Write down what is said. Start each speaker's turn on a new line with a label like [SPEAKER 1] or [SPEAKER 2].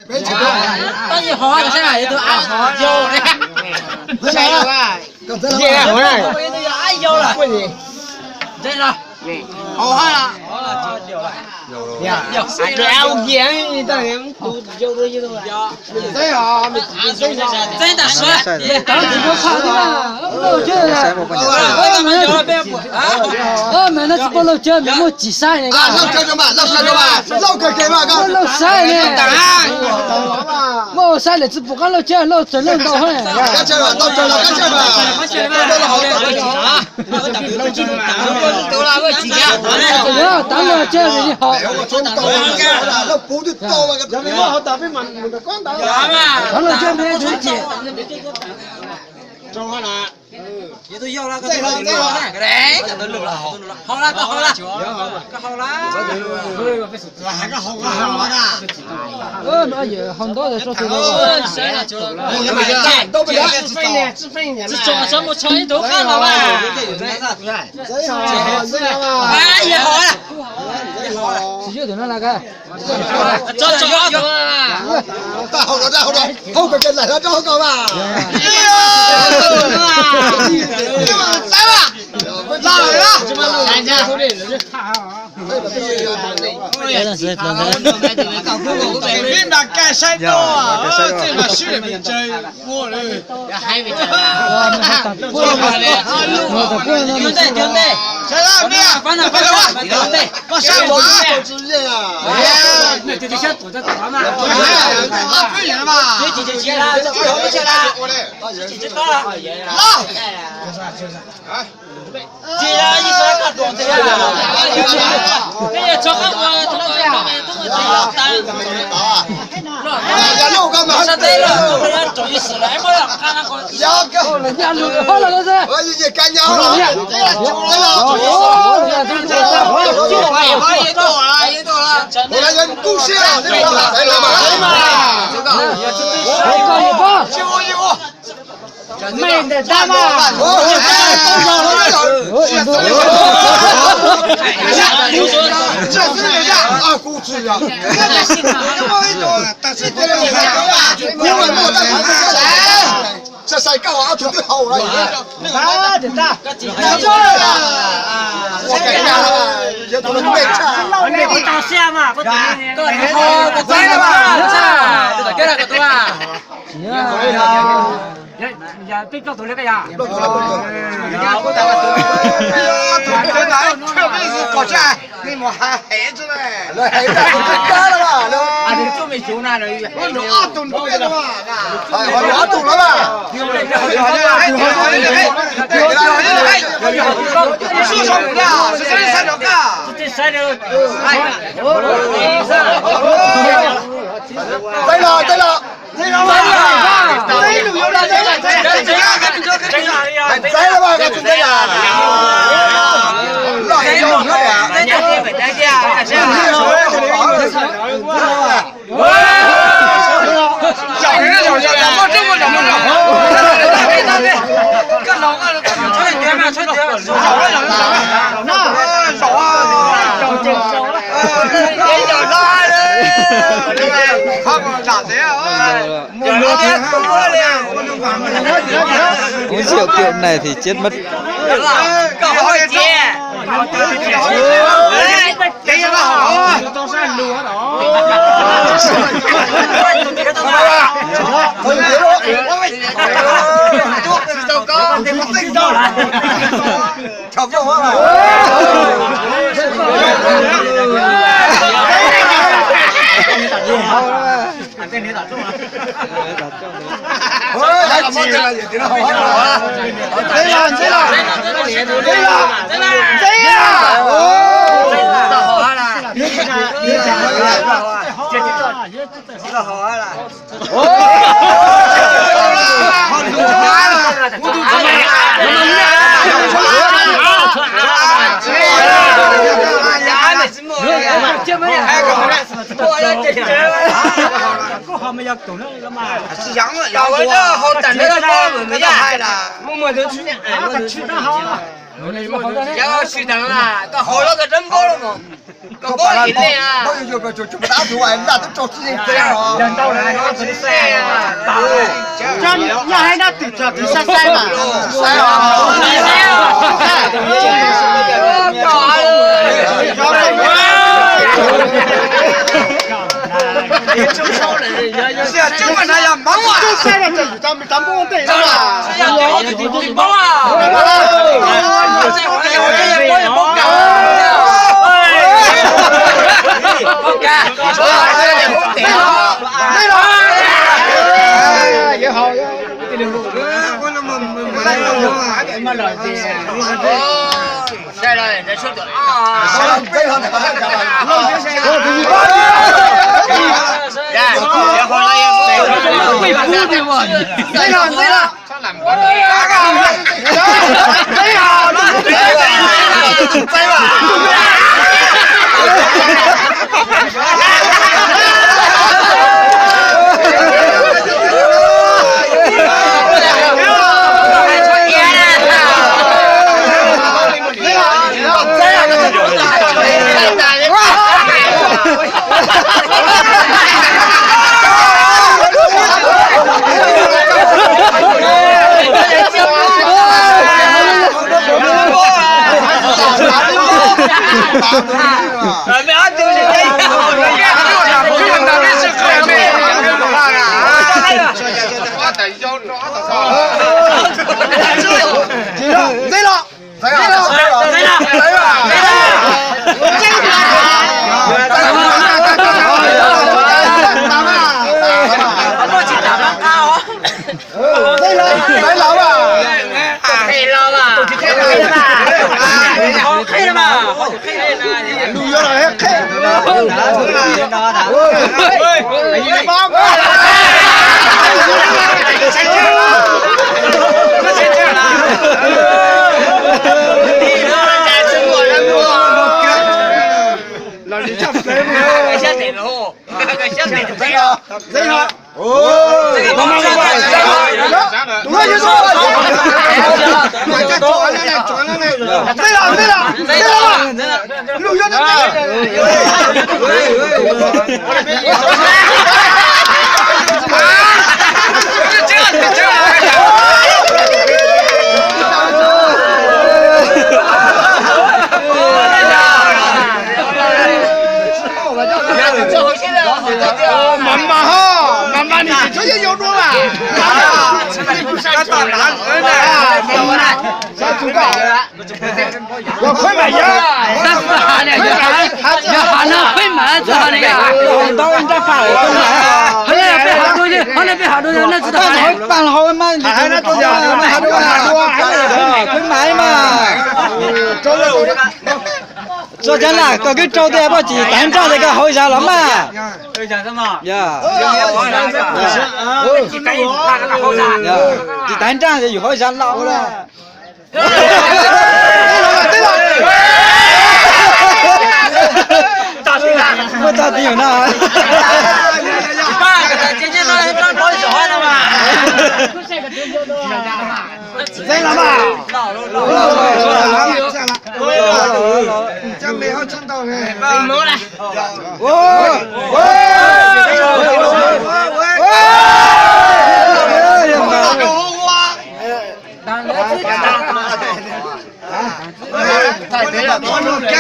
[SPEAKER 1] 没钱。
[SPEAKER 2] 当你好好的现在也都按好腰嘞。
[SPEAKER 1] 下一个吧，
[SPEAKER 3] 耶，好嘞。
[SPEAKER 2] 我也都要按腰了。真的。
[SPEAKER 1] 好汉了。
[SPEAKER 3] 呀，要见的人都有都有了。
[SPEAKER 1] 真好，没真好。
[SPEAKER 2] 真的是。
[SPEAKER 4] 当时就看了，老姐了。我们那是不老姐，我几三年？
[SPEAKER 1] 啊，老哥哥嘛，老哥哥嘛，老哥哥嘛，
[SPEAKER 4] 我老三年。我三年只不干老姐，老真老到很。
[SPEAKER 1] 干起来，老哥老干起来。
[SPEAKER 2] 都了我几天。
[SPEAKER 4] 要当老姐人好。
[SPEAKER 1] 我真到了，老不就到了个。要不我好打被满的光打。
[SPEAKER 4] 当老姐没人接。
[SPEAKER 1] 中华了。
[SPEAKER 2] 也都要了，个对了，哎，这都录了，好了，好了，好了。
[SPEAKER 1] 还个好啊！
[SPEAKER 4] 那也很多人说这个。
[SPEAKER 1] 都不要，
[SPEAKER 3] 自分一点。
[SPEAKER 2] 这怎么成都看了吧？
[SPEAKER 1] 真好，真好。
[SPEAKER 2] 哎，也好了。
[SPEAKER 4] 是有的那个。
[SPEAKER 2] 这要了。
[SPEAKER 1] 大好了，大好了，好个跟来了，这好搞吧？来吧，拉来了，
[SPEAKER 3] 人家说的人家看啊。
[SPEAKER 1] 你把干晒多啊？这把血没真我嘞，
[SPEAKER 3] 还没讲
[SPEAKER 4] 啊。
[SPEAKER 2] 丢对，
[SPEAKER 1] 谁了？你啊，
[SPEAKER 2] 翻了，丢对，
[SPEAKER 1] 我上我啊，直接啊，
[SPEAKER 3] 哎，那这想躲着躲嘛？
[SPEAKER 1] 啊，可以了吧？
[SPEAKER 2] 别急去了，这跑不去了，这到了，
[SPEAKER 1] 拉，哎。
[SPEAKER 2] 既然你说他多这样，哎呀，这个我通过这样单，
[SPEAKER 1] 人家录干嘛？
[SPEAKER 2] 说对了，我们终于死了，哎，我要看看我。
[SPEAKER 1] 两个，
[SPEAKER 4] 人家录好了，都是。
[SPEAKER 1] 我已经干掉了，对了，
[SPEAKER 2] 也到了，
[SPEAKER 1] 我来人故事啊，这个来了嘛，这个，
[SPEAKER 3] 没得打嘛。
[SPEAKER 1] 这是人家啊，估计呀，但是这个这才搞啊，准备好了，
[SPEAKER 3] 打的打，
[SPEAKER 1] 我给他了，也都能背唱。
[SPEAKER 3] 你当下嘛，不打你。
[SPEAKER 2] 好，栽了吧，这个给了个多啊。
[SPEAKER 3] 呀，对高头那个呀。
[SPEAKER 1] 特别是搞架，你们还孩子嘞，那孩子干了吧？
[SPEAKER 3] 啊，你就没救那人。
[SPEAKER 1] 我抓懂了嘛？哎，我抓懂了吧？是什么的？是这三条干？
[SPEAKER 3] 这三条，
[SPEAKER 1] 对了。在了吧？准备呀！老爷用的呀！小人，我这么干老干了，穿点嘛，少了，少了，看我咋的呀？uống
[SPEAKER 5] rượu kiểu này thì chết mất.
[SPEAKER 2] 要去等了，到好了个人包了嘛。
[SPEAKER 1] 都把他就不打住啊，那都着急这样啊。人到人家这里塞啊，打这你还那对着对塞塞嘛？塞啊！是啊，就管他呀，忙啊！这塞了这，咱不对了。是呀，你忙啊！也好，晒了人家说的啊，非常的
[SPEAKER 3] 会哭的嘛？
[SPEAKER 1] 对了，上南瓜，没安丢是这样，要快买呀！
[SPEAKER 3] 要喊他快买，知道那个。到人家发了，快买。后来别好东西，后来别好东西，那知道还办了好嘛？
[SPEAKER 1] 还那多少？还多
[SPEAKER 3] 快买嘛！
[SPEAKER 1] 走着。
[SPEAKER 3] 昨天啦，个个招的不几单招那个好下了嘛？
[SPEAKER 2] 好下什么？
[SPEAKER 3] 呀，几单招就好下老了。对了，
[SPEAKER 2] 大队长，
[SPEAKER 3] 我咋地有那？
[SPEAKER 2] 今天那当老小孩了嘛？
[SPEAKER 1] 在了嘛？这没好唱到呢。
[SPEAKER 2] 没了。
[SPEAKER 1] 太对了，多弄点。